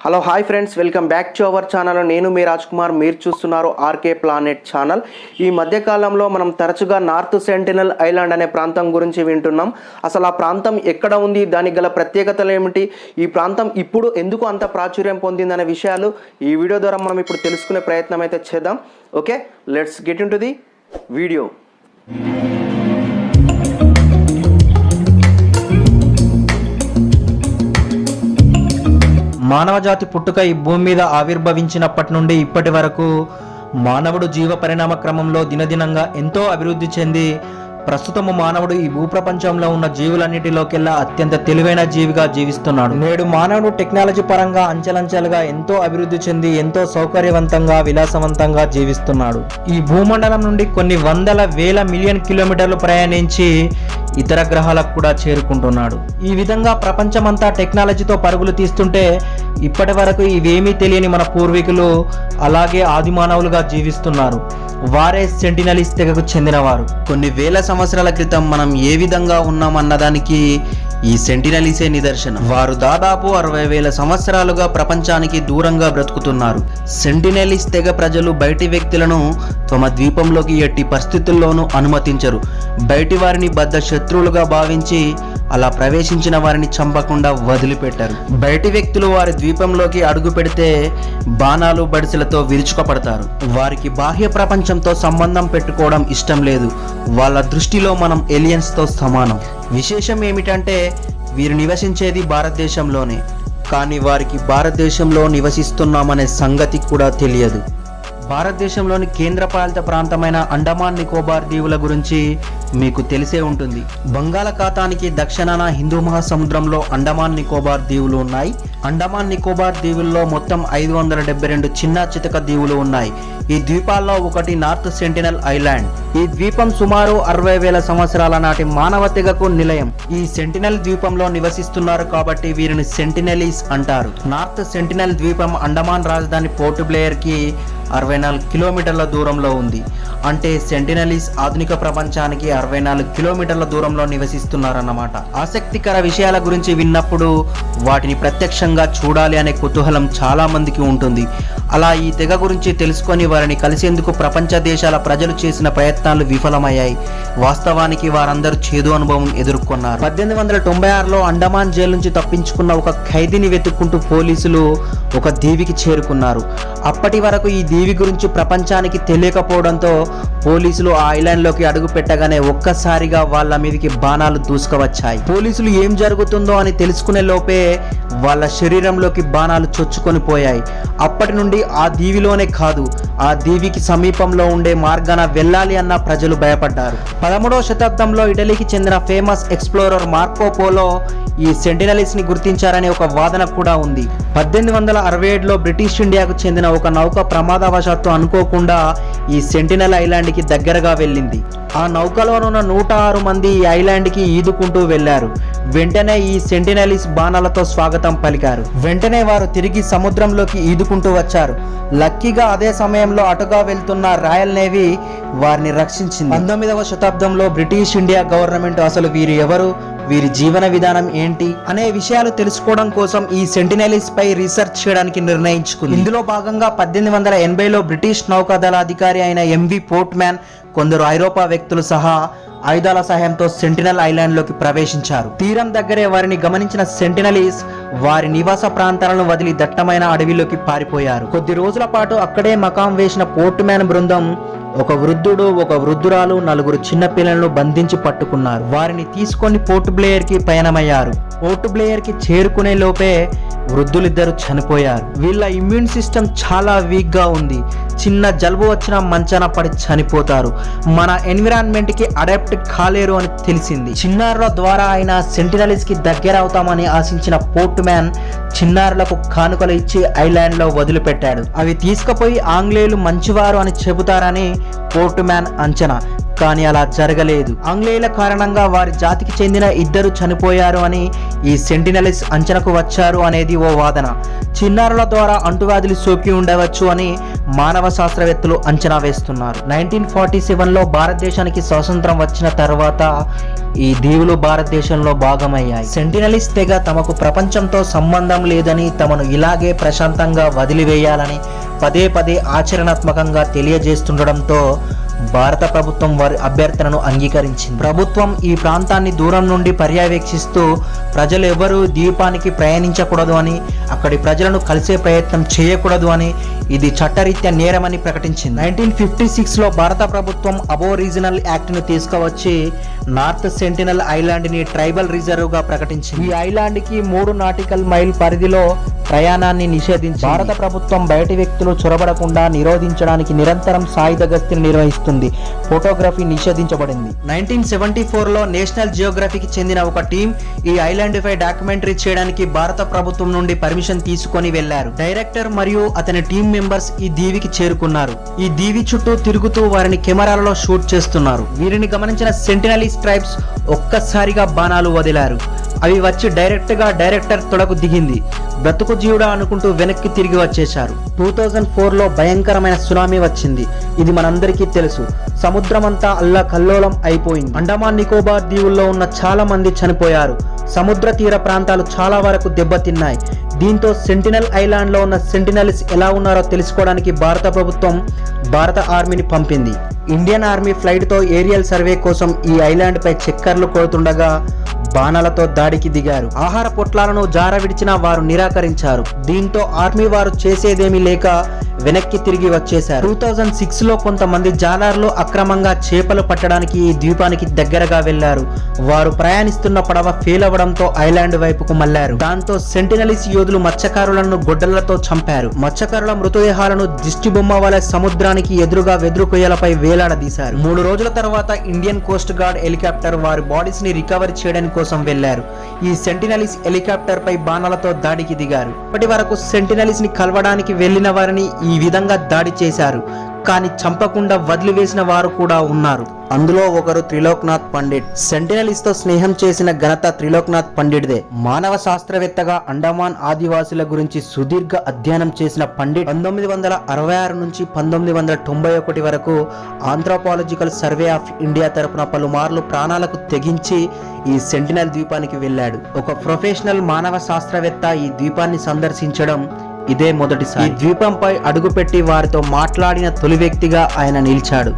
Hello hi friends, welcome back to our channel. నేను మీ రాజ్ కుమార్. మీరు చూస్తున్నారు ఆర్కే ప్లానెట్ ఛానల్. ఈ మధ్యకాలంలో మనం తరచుగా నార్త్ సెంటినల్ ఐలాండ్ అనే ప్రాంతం గురించి వింటున్నాం. అసలు ఆ ప్రాంతం ఎక్కడ ఉంది, దానికి గల ప్రత్యేకతలు ఏమిటి, ఈ ప్రాంతం ఇప్పుడు ఎందుకు అంత ప్రాచుర్యం పొందిందనే విషయాలు ఈ వీడియో ద్వారా మనం ఇప్పుడు తెలుసుకునే ప్రయత్నం అయితే చేద్దాం. Okay, let's get in to the video. మానవజాతి పుట్టుక ఈ భూమి మీద ఆవిర్భవించినప్పటి నుండి ఇప్పటి వరకు మానవుడు జీవ పరిణామ క్రమంలో దినదినంగా ఎంతో అభివృద్ధి చెంది ప్రస్తుతము మానవుడు ఈ భూప్రపంచంలో ఉన్న జీవులన్నిటిలోకెల్లా అత్యంత తెలివైన జీవిగా జీవిస్తున్నాడు. నేడు మానవుడు టెక్నాలజీ పరంగా అంచెలంచెలుగా ఎంతో అభివృద్ధి చెంది ఎంతో సౌకర్యవంతంగా విలాసవంతంగా జీవిస్తున్నాడు. ఈ భూమండలం నుండి కొన్ని వందల వేల మిలియన్ కిలోమీటర్లు ప్రయాణించి ఇతర గ్రహాలకు కూడా చేరుకుంటున్నాడు. ఈ విధంగా ప్రపంచమంతా టెక్నాలజీతో పరుగులు తీస్తుంటే ఇప్పటి వరకు ఇవేమీ తెలియని మన పూర్వీకులు అలాగే ఆది మానవులుగా జీవిస్తున్నారు. వారే సెంటినలీస్ తెగకు చెందినవారు. కొన్ని వేల సంవత్సరాల క్రితం మనం ఏ విధంగా ఉన్నామన్నదానికి ఈ సెంటినలీసే నిదర్శనం. వారు దాదాపు 60,000 సంవత్సరాలుగా ప్రపంచానికి దూరంగా బ్రతుకుతున్నారు. సెంటినలీస్ తెగ ప్రజలు బయటి వ్యక్తులను తమ ద్వీపంలోకి ఎట్టి పరిస్థితుల్లోనూ అనుమతించరు. బయటి వారిని బద్ధ శత్రువులుగా భావించి అలా ప్రవేశించిన వారిని చంపకుండా వదిలిపెట్టారు. బయటి వ్యక్తులు వారి ద్వీపంలోకి అడుగు పెడితే బాణాలు బడిసెలతో విరుచుకపడతారు. వారికి బాహ్య ప్రపంచంతో సంబంధం పెట్టుకోవడం ఇష్టం లేదు. వాళ్ళ దృష్టిలో మనం ఏలియన్స్తో సమానం. విశేషం ఏమిటంటే వీరు నివసించేది భారతదేశంలోనే, కానీ వారికి భారతదేశంలో నివసిస్తున్నామనే సంగతి కూడా తెలియదు. భారతదేశంలోని కేంద్రపాలిత ప్రాంతమైన అండమాన్ నికోబార్ దీవుల గురించి మీకు తెలిసే ఉంటుంది. బంగాళాఖాతానికి దక్షిణాన హిందూ మహాసముద్రంలో అండమాన్ నికోబార్ దీవులు ఉన్నాయి. అండమాన్ నికోబార్ దీవుల్లో మొత్తం 572 చిన్న చితక దీవులు ఉన్నాయి. ఈ ద్వీపాల్లో ఒకటి నార్త్ సెంటినల్ ఐలాండ్. ఈ ద్వీపం సుమారు 60,000 సంవత్సరాల నాటి మానవ తెగకు నిలయం. ఈ సెంటినల్ ద్వీపంలో నివసిస్తున్నారు కాబట్టి వీరిని సెంటినలీస్ అంటారు. నార్త్ సెంటినల్ ద్వీపం అండమాన్ రాజధాని పోర్ట్ బ్లేయర్ కి 64 కిలోమీటర్ల దూరంలో ఉంది. అంటే సెంటినలీస్ ఆధునిక ప్రపంచానికి 64 కిలోమీటర్ల దూరంలో నివసిస్తున్నారన్నమాట. ఆసక్తికర విషయాల గురించి విన్నప్పుడు వాటిని ప్రత్యక్షంగా చూడాలి అనే కుతూహలం చాలా మందికి ఉంటుంది. అలా ఈ తెగ గురించి తెలుసుకొని వారిని కలిసేందుకు ప్రపంచ దేశాల ప్రజలు చేసిన ప్రయత్నాలు విఫలమయ్యాయి. వాస్తవానికి వారందరూ చేదు అనుభవం ఎదుర్కొన్నారు. 1896లో అండమాన్ జైలు నుంచి తప్పించుకున్న ఒక ఖైదీని వెతుక్కుంటూ పోలీసులు ఒక దీవికి చేరుకున్నారు. అప్పటి వరకు ఈ దీవి గురించి ప్రపంచానికి తెలియకపోవడంతో పోలీసులు ఆ ఐలాండ్లోకి అడుగు పెట్టగానే ఒక్కసారిగా వాళ్ళ మీదకి బాణాలు దూసుకువచ్చాయి. పోలీసులు ఏం జరుగుతుందో అని తెలుసుకునే లోపే వాళ్ళ శరీరంలోకి బాణాలు చొచ్చుకొని పోయాయి. అప్పటి నుండి ఆ దీవిలోనే కాదు, ఆ దీవికి సమీపంలో ఉండే మార్గాన వెళ్ళాలి అన్న ప్రజలు భయపడ్డారు. 13వ శతాబ్దంలో ఇటలీకి చెందిన ఫేమస్ ఎక్స్ప్లోరర్ మార్కో పోలో ఈ సెంటినలీస్ ని గుర్తించారనే ఒక వాదన కూడా ఉంది. 1867లో బ్రిటిష్ ఇండియాకు చెందిన ఒక నౌక ప్రమాదవశాత్తు అనుకోకుండా ఈ సెంటినల్ ఐలాండ్ కి దగ్గరగా వెళ్ళింది. ఆ నౌకలోనున్న 106 మంది ఈ ఐలాండ్ కి ఈదుకుంటూ వెళ్లారు. వెంటనే ఈ సెంటినలీస్ బాణాలతో స్వాగతం పలికారు. వెంటనే వారు తిరిగి సముద్రంలోకి ఈదుకుంటూ వచ్చారు. లక్కీగా అదే సమయంలో అటుగా వెళ్తున్న రాయల్ నేవీ వారిని రక్షించింది. 19వ శతాబ్దంలో బ్రిటిష్ ఇండియా గవర్నమెంట్ అసలు వీరు ఎవరు, వీరి జీవన విధానం ఏంటి అనే విషయాలు తెలుసుకోవడం కోసం ఈ సెంటినలీస్ పై రీసెర్చ్ చేయడానికి నిర్ణయించుకుంది. ఇందులో భాగంగా 1880లో బ్రిటిష్ నౌకాదళ అధికారి అయిన ఎంవి పోర్ట్మ్యాన్ కొందరు ఐరోపా వ్యక్తులు సహా ఆయుధాల సహాయంతో సెంటినల్ ఐలాండ్ లోకి ప్రవేశించారు. తీరం దగ్గరే వారిని గమనించిన సెంటినలీస్ వారి నివాస ప్రాంతాలను వదిలి దట్టమైన అడవిలోకి పారిపోయారు. కొద్ది రోజుల పాటు అక్కడే మకాం వేసిన పోర్ట్మ్యాన్ బృందం ఒక వృద్ధుడు, ఒక వృద్ధురాలు, 4 చిన్న పిల్లలను బంధించి పట్టుకున్నారు. వారిని తీసుకొని పోర్ట్ బ్లేయర్ కి పయనమయ్యారు. పోర్ట్ బ్లేయర్ కి చేరుకునే లోపే వృద్ధులిద్దరు చనిపోయారు. వీళ్ళ ఇమ్యూన్ సిస్టమ్ చాలా వీక్ గా ఉంది. చిన్న జలుబు వచ్చినా మంచాన పడి చనిపోతారు. మన ఎన్విరాన్మెంట్ కి అడాప్ట్ కాలేరు అని తెలిసింది. చిన్నారుల ద్వారా అయినా సెంటినలీస్ కి దగ్గర అవుతామని ఆశించిన పోర్ట్ మ్యాన్ చిన్నారులకు కానుకలు ఇచ్చి ఐలాండ్ లో వదిలిపెట్టాడు. అవి తీసుకుపోయి ఆంగ్లేయులు మంచివారు అని చెబుతారని పోర్ట్ మ్యాన్ అంచనా. కానీ అలా జరగలేదు. ఆంగ్లేయుల కారణంగా వారి జాతికి చెందిన 2 చనిపోయారు అని ఈ సెంటినలీస్ అంచనకు వచ్చారు అనేది ఓ వాదన. చిన్నారుల ద్వారా అంటువ్యాధులు సోకి ఉండవచ్చు అని మానవ శాస్త్రవేత్తలు అంచనా వేస్తున్నారు. 1947లో భారతదేశానికి స్వాతంత్రం వచ్చిన తర్వాత ఈ దీవులు భారతదేశంలో భాగమయ్యాయి. సెంటినలీస్ తెగ తమకు ప్రపంచంతో సంబంధం లేదని, తమను ఇలాగే ప్రశాంతంగా వదిలివేయాలని పదే పదే ఆచరణాత్మకంగా తెలియజేస్తుండడంతో భారత ప్రభుత్వం వారి అభ్యర్థనను అంగీకరించింది. ప్రభుత్వం ఈ ప్రాంతాన్ని దూరం నుండి పర్యవేక్షిస్తూ ప్రజలు ఎవరూ ద్వీపానికి ప్రయాణించకూడదు అని, అక్కడి ప్రజలను కలిసే ప్రయత్నం చేయకూడదు అని, ఇది చట్టరీత్యా నేరమని ప్రకటించింది. 1956లో భారత ప్రభుత్వం అబోరీజినల్ యాక్ట్ను తీసుకువచ్చి నార్త్ సెంటినల్ ఐలాండ్ని ట్రైబల్ రిజర్వ్గా ప్రకటించింది. ఈ ఐలాండ్కి 3 నాటికల్ మైల్ పరిధిలో ప్రయాణాన్ని నిషేధించి భారత ప్రభుత్వం బయటి వ్యక్తులు చొరబడకుండా నిరోధించడానికి నిరంతరం సాయుధ గస్తీని నిర్వహిస్తుంది. ఫోటోగ్రఫీ నిషేధించబడింది. 1974లో నేషనల్ జియోగ్రఫీకి చెందిన ఒక టీం ఈ ఐలాండ్ పై డాక్యుమెంటరీ చేయడానికి భారత ప్రభుత్వం నుండి పర్మిషన్ తీసుకొని వెళ్లారు. డైరెక్టర్ మరియు అతని టీం మెంబర్స్ ఈ దీవికి చేరుకున్నారు. ఈ దీవి చుట్టూ తిరుగుతూ వారిని కెమెరాలలో షూట్ చేస్తున్నారు. వీరిని గమనించిన సెంటినలీస్ ట్రైబ్స్ ఒక్కసారిగా బాణాలు వదిలారు. అవి వచ్చి డైరెక్టర్ తొడకు దిగింది. బ్రతుకు జీవుడా అనుకుంటూ వెనక్కి తిరిగి వచ్చేశారు. 2004లో భయంకరమైన సునామీ వచ్చింది. ఇది మనందరికీ తెలుసు. సముద్రమంతా అల్లకల్లోలం అయిపోయింది. అండమాన్ నికోబార్ దీవుల్లో ఉన్న చాలా మంది చనిపోయారు. సముద్ర తీర ప్రాంతాలు చాలా వరకు దెబ్బతిన్నాయి. దీంతో సెంటినల్ ఐలాండ్లో ఉన్న సెంటినల్స్ ఎలా ఉన్నారో తెలుసుకోవడానికి భారత ప్రభుత్వం భారత ఆర్మీని పంపింది. ఇండియన్ ఆర్మీ ఫ్లైట్తో ఏరియల్ సర్వే కోసం ఈ ఐలాండ్ పై చక్కర్లు కొడుతుండగా బాణాలతో దాడికి దిగారు. ఆహార పొట్లాలను జార విడిచినా వారు నిరాకరించారు. దీంతో ఆర్మీ వారు చేసేదేమీ లేక వెనక్కి తిరిగి వచ్చేశారు. 2006లో కొంతమంది జాలర్లు అక్రమంగా చేపలు పట్టడానికి ఈ ద్వీపానికి దగ్గరగా వెళ్లారు. వారు ప్రయాణిస్తున్న పడవ ఫెయిల్ అవ్వడంతో ఐలాండ్ వైపుకు మళ్లారు. దాంతో సెంటినలీస్ యోధులు మత్స్యకారులను గొడ్డలతో చంపారు. మత్స్యకారుల మృతదేహాలను దిష్టి బొమ్మ వలె సముద్రానికి ఎదురుగా వెదురు కొయ్యలపై వేలాడదీశారు. 3 రోజుల తర్వాత ఇండియన్ కోస్ట్ గార్డ్ హెలికాప్టర్ వారి బాడీస్ ని రికవర్ చేయడానికి కోసం వెళ్లారు. ఈ సెంటినలీస్ హెలికాప్టర్ పై బాణాలతో దాడికి దిగారు. ఇప్పటి వరకు సెంటినలీస్ ని కలవడానికి వెళ్లిన వారిని ఈ విధంగా దాడి చేశారు. కానీ చంపకుండా వదిలివేసిన వారు కూడా ఉన్నారు. అందులో ఒకరు త్రిలోక్నాథ్ పండిట్. సెంటినలీస్ తో స్నేహం చేసిన ఘనత త్రిలోక్నాథ్ పండిట్దే. మానవ శాస్త్రవేత్తగా అండమాన్ ఆదివాసుల గురించి సుదీర్ఘ అధ్యయనం చేసిన పండిట్ 1966 నుంచి 1991 వరకు ఆంథ్రోపాలజికల్ సర్వే ఆఫ్ ఇండియా తరపున పలుమార్లు ప్రాణాలకు తెగించి ఈ సెంటినల్ ద్వీపానికి వెళ్ళాడు. ఒక ప్రొఫెషనల్ మానవ శాస్త్రవేత్త ఈ ద్వీపాన్ని సందర్శించడం ఇదే మొదటిసారి. ఈ ద్వీపంపై అడుగుపెట్టి వారితో మాట్లాడిన తొలి వ్యక్తిగా ఆయన నిలిచాడు.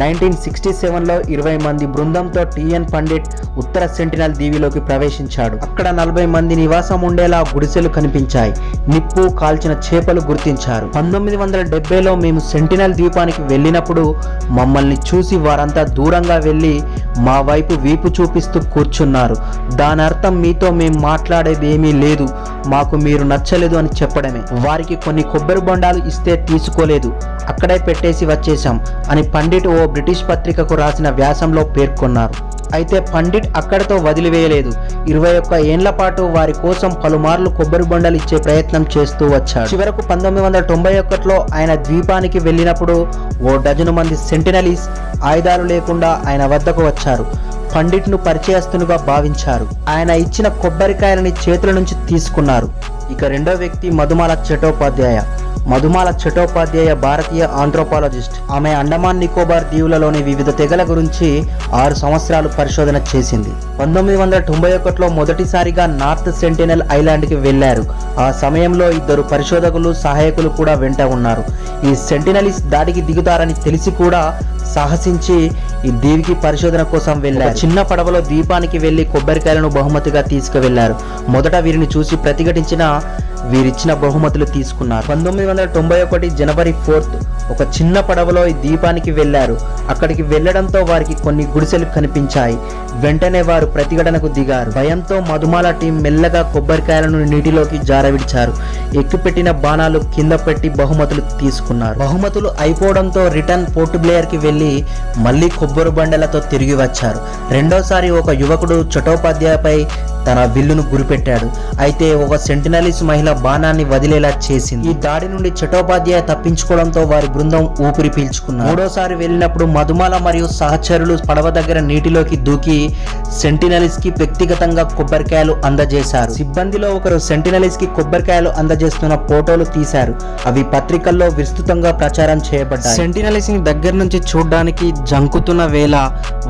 1967లో 20 మంది బృందంతో టిఎన్ పండిట్ ఉత్తర సెంటినల్ దీవిలోకి ప్రవేశించాడు. అక్కడ 40 మంది నివాసం ఉండేలా గుడిసెలు కనిపించాయి. నిప్పు కాల్చిన చేపలు గుర్తించారు. 1970లో మేము సెంటినల్ ద్వీపానికి వెళ్ళినప్పుడు మమ్మల్ని చూసి వారంతా దూరంగా వెళ్ళి మా వైపు వీపు చూపిస్తూ కూర్చున్నారు. దాని అర్థం మీతో మేము మాట్లాడేది ఏమీ లేదు, మాకు మీరు నచ్చలేదు అని చెప్పడమే. వారికి కొన్ని కొబ్బరి బొండాలు ఇస్తే తీసుకోలేదు, అక్కడే పెట్టేసి వచ్చేశాం అని పండిట్ ఓ బ్రిటిష్ పత్రికకు రాసిన వ్యాసంలో పేర్కొన్నారు. అయితే పండిట్ అక్కడితో వదిలివేయలేదు. 21 ఏండ్ల పాటు వారి కోసం పలుమార్లు కొబ్బరి బొండలు ఇచ్చే ప్రయత్నం చేస్తూ వచ్చాడు. చివరకు 1991లో ఆయన ద్వీపానికి వెళ్ళినప్పుడు ఓ డజను మంది సెంటినలీస్ ఆయుధాలు లేకుండా ఆయన వద్దకు వచ్చారు. పండిట్ను పరిచయస్తునిగా భావించారు. ఆయన ఇచ్చిన కొబ్బరికాయలని చేతుల నుంచి తీసుకున్నారు. ఇక రెండో వ్యక్తి మధుమాల చటోపాధ్యాయ. మధుమాల చటోపాధ్యాయ భారతీయ ఆంథ్రోపాలజిస్ట్. ఆమె అండమాన్ నికోబార్ దీవులలోని వివిధ తెగల గురించి 6 సంవత్సరాలు పరిశోధన చేసింది. 1991లో మొదటిసారిగా నార్త్ సెంటినల్ ఐలాండ్కి వెళ్లారు. ఆ సమయంలో 2 పరిశోధకులు సహాయకులు కూడా వెంట ఉన్నారు. ఈ సెంటినలీస్ దాడికి దిగుతారని తెలిసి కూడా సాహసించి ఈ దీవికి పరిశోధన కోసం వెళ్లారు. చిన్న పడవలో ద్వీపానికి వెళ్లి కొబ్బరికాయలను బహుమతిగా తీసుకువెళ్లారు. మొదట వీరిని చూసి ప్రతిఘటించిన వీరిచ్చిన బహుమతులు తీసుకున్నారు. 1991 జనవరి 4 ఒక చిన్న పడవలో ఈ ద్వీపానికి వెళ్లారు. అక్కడికి వెళ్లడంతో వారికి కొన్ని గుడిసెలు కనిపించాయి. వెంటనే వారు ప్రతిఘటనకు దిగారు. భయంతో మధుమాల టీం మెల్లగా కొబ్బరికాయలను నీటిలోకి జారవిడిచారు. ఎక్కుపెట్టిన బాణాలు కింద పెట్టి బహుమతులు తీసుకున్నారు. బహుమతులు అయిపోవడంతో రిటర్న్ పోర్ట్ బ్లేయర్ కి వెళ్లి మళ్లీ కొబ్బరి బండలతో తిరిగి వచ్చారు. రెండోసారి ఒక యువకుడు చటోపాధ్యాయపై తన విల్లును గురిపెట్టాడు. అయితే ఒక సెంటినలీస్ మహిళ బాణాన్ని వదిలేలా చేసింది. ఈ దాడి నుండి చటోపాధ్యాయ తప్పించుకోవడంతో వారి బృందం ఊపిరి పీల్చుకున్నారు. మూడోసారి వెళ్ళినప్పుడు మధుమాల మరియు సహచరులు పడవ దగ్గర నీటిలోకి దూకి సెంటినలీస్ కి వ్యక్తిగతంగా కొబ్బరికాయలు అందజేశారు. సిబ్బందిలో ఒకరు సెంటినలీస్ కి కొబ్బరికాయలు అందజేస్తున్న ఫోటోలు తీశారు. అవి పత్రికల్లో విస్తృతంగా ప్రచారం చేయబడ్డాయి. సెంటినలీస్ ని దగ్గర నుంచి చూడడానికి జంకుతున్న వేళ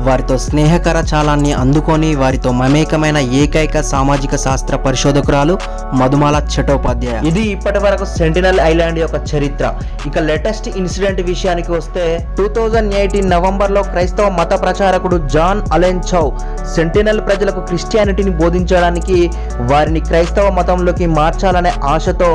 వారితో స్నేహకర చాలాన్ని అందుకొని వారితో మమేకమైన ఏకైక సామాజిక శాస్త్ర పరిశోధకురాలు మధుమాల చటోపాధ్యాయ. ఇది ఇప్పటి వరకు సెంటినల్ ఐలాండ్ యొక్క చరిత్ర. ఇక లేటెస్ట్ ఇన్సిడెంట్ విషయానికి వస్తే 2018 నవంబర్లో క్రైస్తవ మత ప్రచారకుడు జాన్ అలెన్ చౌ సెంటినల్ ప్రజలకు క్రిస్టియానిటీని బోధించడానికి వారిని క్రైస్తవ మతంలోకి మార్చాలనే ఆశతో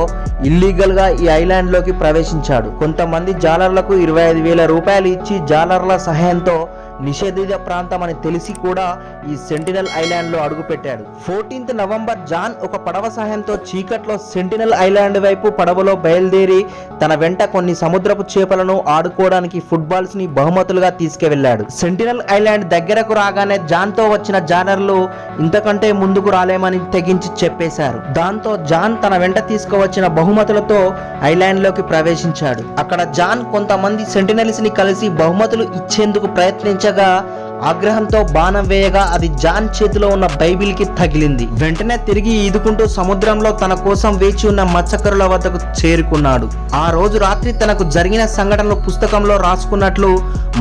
ఇల్లీగల్ గా ఈ ఐలాండ్ లోకి ప్రవేశించాడు. కొంతమంది జాలర్లకు 25,000 రూపాయలు ఇచ్చి జాలర్ల సహాయంతో నిషేధిత ప్రాంతం అని తెలిసి కూడా ఈ సెంటినల్ ఐలాండ్ లో అడుగుపెట్టాడు. 14th నవంబర్ జాన్ ఒక పడవ సహాయంతో చీకట్లో సెంటినల్ ఐలాండ్ వైపు పడవలో బయలుదేరి తన వెంట కొన్ని సముద్రపు చేపలను ఆడుకోవడానికి ఫుట్బాల్స్ ని బహుమతులుగా తీసుకువెళ్లాడు. సెంటినల్ ఐలాండ్ దగ్గరకు రాగానే జాన్ తో వచ్చిన జానర్లు ఇంతకంటే ముందుకు రాలేమని తెగించి చెప్పేశారు. దాంతో జాన్ తన వెంట తీసుకువచ్చిన బహుమతులతో ఐలాండ్ లోకి ప్రవేశించాడు. అక్కడ జాన్ కొంతమంది సెంటినల్స్ ని కలిసి బహుమతులు ఇచ్చేందుకు ప్రయత్నించారు. ఆగ్రహంతో బాణం వేయగా అది జాన్ చేతిలో ఉన్న బైబిల్ కి తగిలింది. వెంటనే తిరిగి ఈదుకుంటూ సముద్రంలో తన కోసం వేచి ఉన్న మత్స్యకారుల వద్దకు చేరుకున్నాడు. ఆ రోజు రాత్రి తనకు జరిగిన సంఘటనలు పుస్తకంలో రాసుకున్నట్లు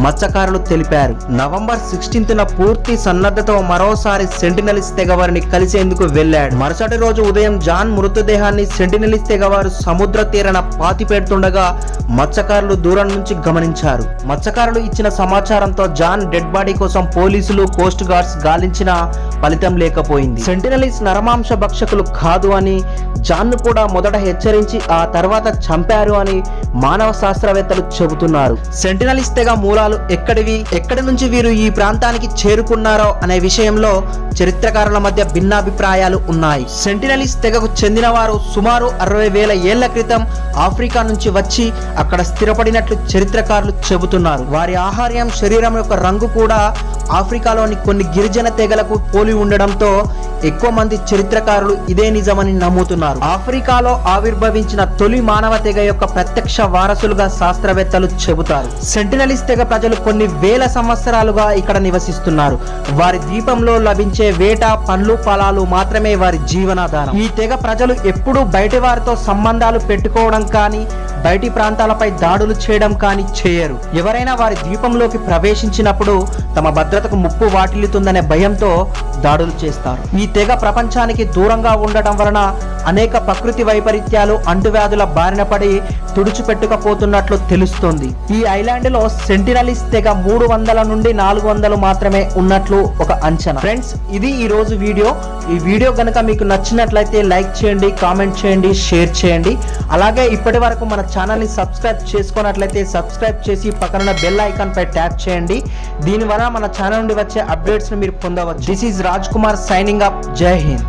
మత్స్యకారులు తెలిపారు. నవంబర్ 16న పూర్తి సన్నద్ధతో మరోసారి సెంటినలీస్ తెగవారిని కలిసేందుకు వెళ్ళాడు. మరుసటి రోజు ఉదయం జాన్ మృతదేహాన్ని సెంటినలీస్ తెగవారు సముద్ర తీరాన పాతి పెడుతుండగా మత్స్యకారులు దూరం నుంచి గమనించారు. మత్స్యకారులు ఇచ్చిన సమాచారంతో జాన్ డెడ్ బాడీ కోసం పోలీసులు కోస్ట్ గార్డ్స్ గాలించిన ఫలితం లేకపోయింది. సెంటినలీస్ నరమాంస భక్షకులు కాదు అని జాన్ ను కూడా మొదట హెచ్చరించి ఆ తర్వాత చంపారు అని మానవ శాస్త్రవేత్తలు చెబుతున్నారు. సెంటినలీస్ తెగ మూలాలు ఎక్కడి నుంచి వీరు ఈ ప్రాంతానికి చేరుకున్నారో అనే విషయంలో చరిత్రకారుల మధ్య భిన్నాభిప్రాయాలు ఉన్నాయి. సెంటినలీస్ తెగకు చెందిన వారు సుమారు 60,000 ఏళ్ల క్రితం ఆఫ్రికా నుంచి వచ్చి అక్కడ స్థిరపడినట్లు చరిత్రకారులు చెబుతున్నారు. వారి ఆహార్యం, శరీరం యొక్క రంగు కూడా ఆఫ్రికాలోని కొన్ని గిరిజన తెగలకు పోలి ఉండడంతో ఎక్కువ మంది చరిత్రకారులు ఇదే నిజమని నమ్ముతున్నారు. ఆఫ్రికాలో ఆవిర్భవించిన తొలి మానవ తెగ యొక్క ప్రత్యక్ష వారసులుగా శాస్త్రవేత్తలు చెబుతారు. సెంటినలీస్ తెగ ప్రజలు కొన్ని వేల సంవత్సరాలుగా ఇక్కడ నివసిస్తున్నారు. వారి ద్వీపంలో లభించే వేట, పండ్లు, ఫలాలు మాత్రమే వారి జీవనాధారం. ఈ తెగ ప్రజలు ఎప్పుడూ బయటి వారితో సంబంధాలు పెట్టుకోవడం కానీ బయటి ప్రాంతాలపై దాడులు చేయడం కానీ చేయరు. ఎవరైనా వారి ద్వీపంలోకి ప్రవేశించినప్పుడు తమ భద్రతకు ముప్పు వాటిల్లుతుందనే భయంతో దాడులు చేస్తారు. ఈ తెగ ప్రపంచానికి దూరంగా ఉండటం వలన అనేక ప్రకృతి వైపరీత్యాలు, అంటువ్యాధుల బారిన పడి తుడిచిపెట్టుకపోతున్నట్లు తెలుస్తోంది. ఈ ఐలాండ్ లో సెంటినలీస్ తెగ 300 నుండి 400 మాత్రమే ఉన్నట్లు ఒక అంచనా. ఫ్రెండ్స్, ఇది ఈ రోజు వీడియో. ఈ వీడియో గనుక మీకు నచ్చినట్లయితే లైక్ చేయండి, కామెంట్ చేయండి, షేర్ చేయండి. అలాగే ఇప్పటి వరకు మన ఛానల్ ని సబ్స్క్రైబ్ చేసుకున్నట్లయితే సబ్స్క్రైబ్ చేసి పక్కన బెల్ ఐకాన్ పై ట్యాప్ చేయండి. దీనివల్ల మన ఛానల్ నుండి వచ్చే అప్డేట్స్ ని మీరు పొందవచ్చు. This is Raj Kumar signing up. జై హింద్.